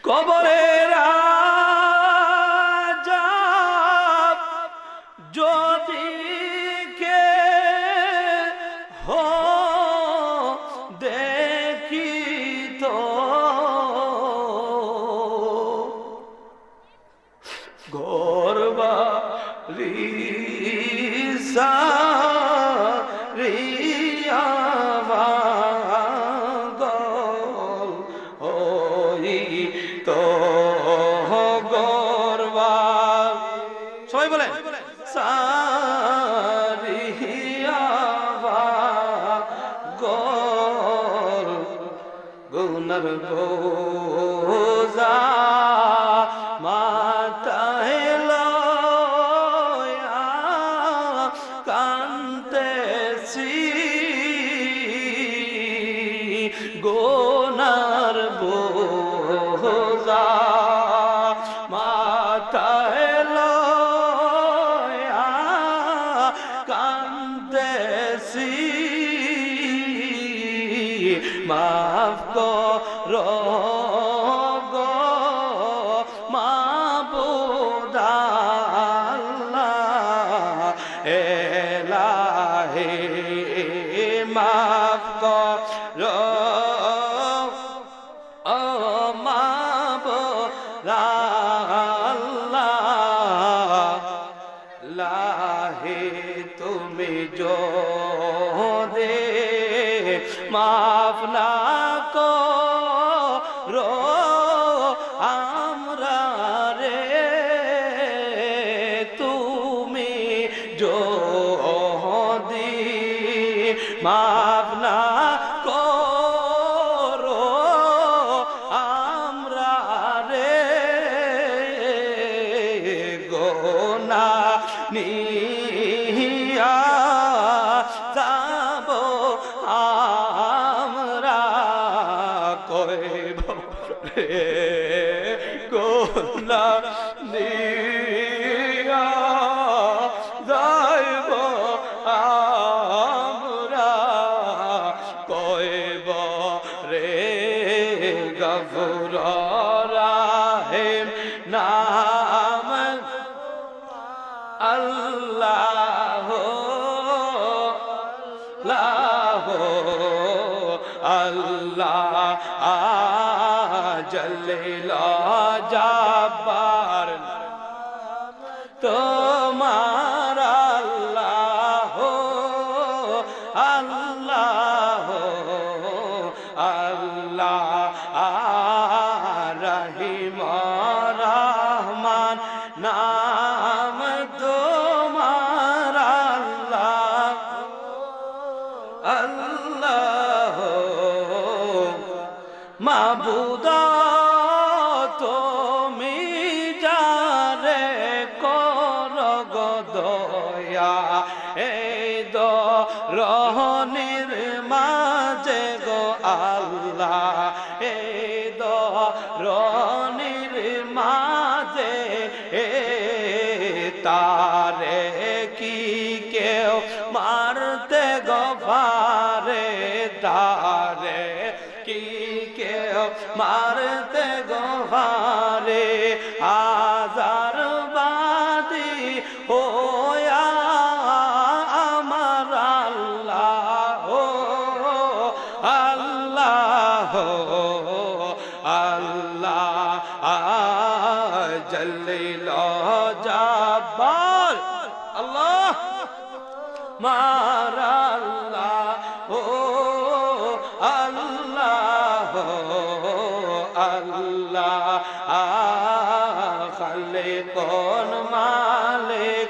কবরের আযাব যদি কে হো দেখিত, ঘরবাড়ি সারিয়া পাগল হইত সবাই বলেন সারিয়া পাগল গুনার বোঝা মাথায় লয়া কান্দেছি, গুনার বোঝা মাথায় লয়া কান্দেছি, মাফ করো গো মাবুদ আল্লাহ, এলাহি মাফ করো ও মাবুদ আল্লাহ, লাহি তুমি যদি মাফ না করো আমরা রে, তুমি যদি মাফ না করো আমরা রে, গোনা নিয়া যাব আমরা কইব রে, গোনা নিয়া যাইব আমরা কইব রে, গফুর রাহিম নাম আল্লাহ আল্লাহ জলিল জব্বার তোমার আল্লাহ আল্লাহ আল্লাহ রহিম রহমান নাম তোমার আল্লাহ আল্লাহ মাবুদ তুমি যারে কর গো দয়া, এই দরনির মাঝে গো আল্লাহ, এই দরনির মাঝে তারে কি কেউ মারতে গো পারে, তারে কি কেউ মারতে গো পারে, আজার বাদী হোয়া আমার আল্লাহ আল্লাহ আল্লাহ জলিল জব্বার আল্লাহ মার আল্লাহ আল্লাহ আল্লাহ খালিকুল মালিক